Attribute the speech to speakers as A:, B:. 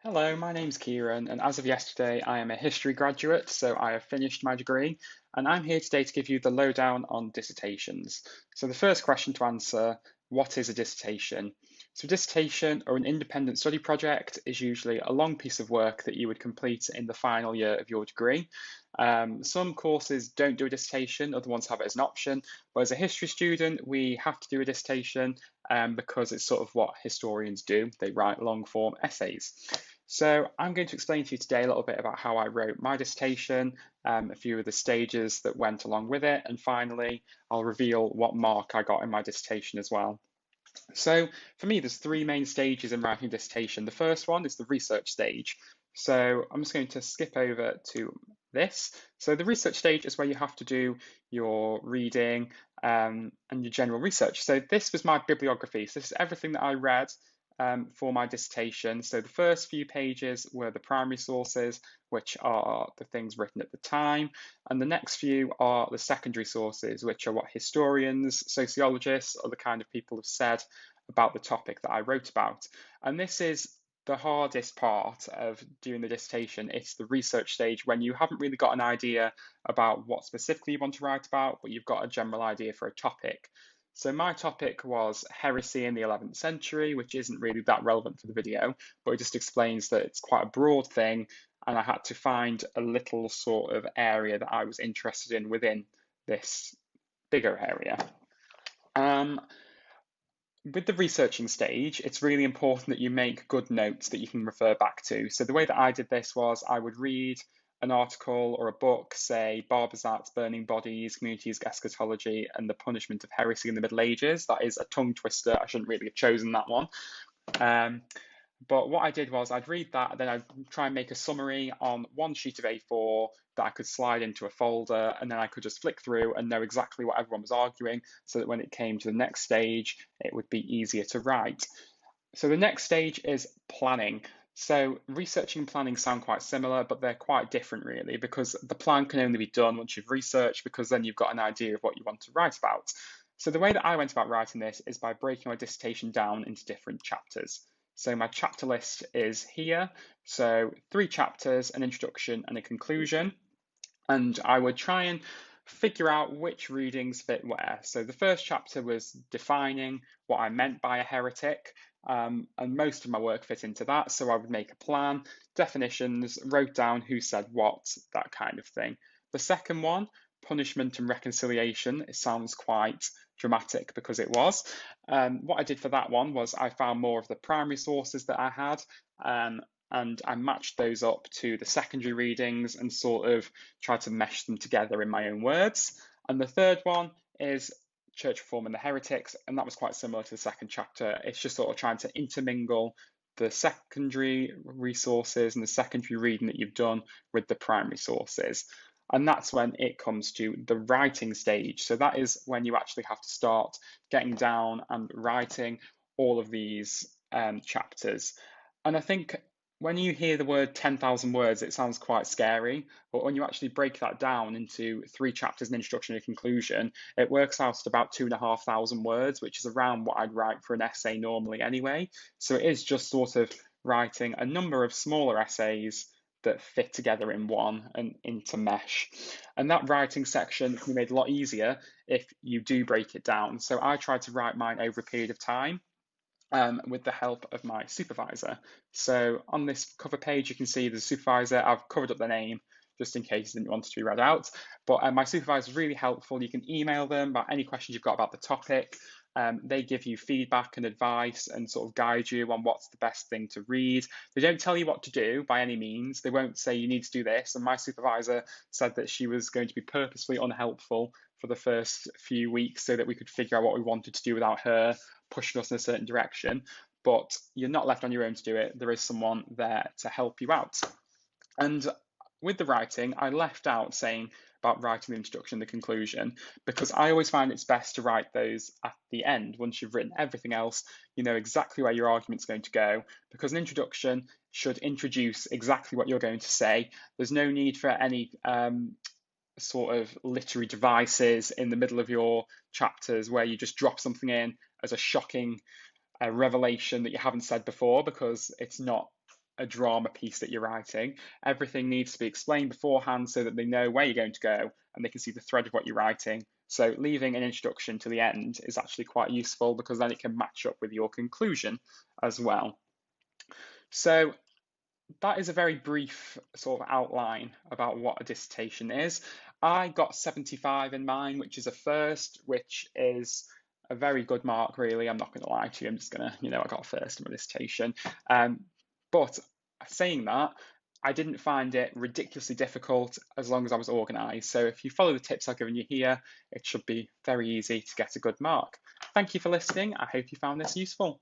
A: Hello, my name's Ciaran, and as of yesterday, I am a history graduate, so I have finished my degree, and I'm here today to give you the lowdown on dissertations. So, the first question to answer, what is a dissertation? So, a dissertation or an independent study project is usually a long piece of work that you would complete in the final year of your degree. Some courses don't do a dissertation, other ones have it as an option, but as a history student, we have to do a dissertation because it's sort of what historians do. They write long form essays. So I'm going to explain to you today a little bit about how I wrote my dissertation, a few of the stages that went along with it, and finally, I'll reveal what mark I got in my dissertation as well. So for me, there's three main stages in writing a dissertation. The first one is the research stage. So I'm just going to skip over to this. So the research stage is where you have to do your reading and your general research. So this was my bibliography. So this is everything that I read for my dissertation. So the first few pages were the primary sources, which are the things written at the time, and the next few are the secondary sources, which are what historians, sociologists, or the kind of people have said about the topic that I wrote about. And this is the hardest part of doing the dissertation. It's the research stage when you haven't really got an idea about what specifically you want to write about, but you've got a general idea for a topic. So my topic was heresy in the 11th century, which isn't really that relevant for the video, but it just explains that it's quite a broad thing, and I had to find a little sort of area that I was interested in within this bigger area. With the researching stage, it's really important that you make good notes that you can refer back to. So the way that I did this was I would read an article or a book, say Barbazat's Burning Bodies, Communities, Eschatology, and the Punishment of Heresy in the Middle Ages. That is a tongue twister. I shouldn't really have chosen that one. But what I did was I'd read that, then I'd try and make a summary on one sheet of A4 that I could slide into a folder, and then I could just flick through and know exactly what everyone was arguing, so that when it came to the next stage, it would be easier to write. So the next stage is planning. So researching and planning sound quite similar, but they're quite different really, because the plan can only be done once you've researched, because then you've got an idea of what you want to write about. So the way that I went about writing this is by breaking my dissertation down into different chapters. So my chapter list is here. So 3 chapters, an introduction and a conclusion. And I would try and figure out which readings fit where. So the first chapter was defining what I meant by a heretic, and most of my work fit into that. So I would make a plan, definitions, wrote down who said what, that kind of thing. The second one, punishment and reconciliation, it sounds quite dramatic because it was. What I did for that one was I found more of the primary sources that I had, and I matched those up to the secondary readings and sort of tried to mesh them together in my own words. And the third one is Church Reform and the Heretics, and that was quite similar to the second chapter. It's just sort of trying to intermingle the secondary resources and the secondary reading that you've done with the primary sources. And that's when it comes to the writing stage. So that is when you actually have to start getting down and writing all of these chapters. And I think when you hear the word 10,000 words, it sounds quite scary. But when you actually break that down into 3 chapters, an introduction and a conclusion, it works out at about 2,500 words, which is around what I'd write for an essay normally anyway. So it is just sort of writing a number of smaller essays that fit together in one and into mesh. And that writing section can be made a lot easier if you do break it down. So I tried to write mine over a period of time. With the help of my supervisor. So on this cover page, you can see the supervisor. I've covered up the name just in case you didn't want it to be read out. But my supervisor is really helpful. You can email them about any questions you've got about the topic. They give you feedback and advice and sort of guide you on what's the best thing to read. They don't tell you what to do by any means. They won't say you need to do this. And my supervisor said that she was going to be purposefully unhelpful for the first few weeks so that we could figure out what we wanted to do without her pushing us in a certain direction. But you're not left on your own to do it. There is someone there to help you out. And with the writing, I left out saying about writing the introduction and the conclusion, because I always find it's best to write those at the end. Once you've written everything else, you know exactly where your argument's going to go, because an introduction should introduce exactly what you're going to say. There's no need for any sort of literary devices in the middle of your chapters where you just drop something in as a shocking revelation that you haven't said before, because it's not a drama piece that you're writing. Everything needs to be explained beforehand so that they know where you're going to go and they can see the thread of what you're writing. So leaving an introduction to the end is actually quite useful because then it can match up with your conclusion as well. So that is a very brief sort of outline about what a dissertation is. I got 75 in mine, which is a first, which is a very good mark, really. I'm not going to lie to you. I'm just going to, I got a first in my dissertation. But saying that, I didn't find it ridiculously difficult as long as I was organised. So if you follow the tips I've given you here, it should be very easy to get a good mark. Thank you for listening. I hope you found this useful.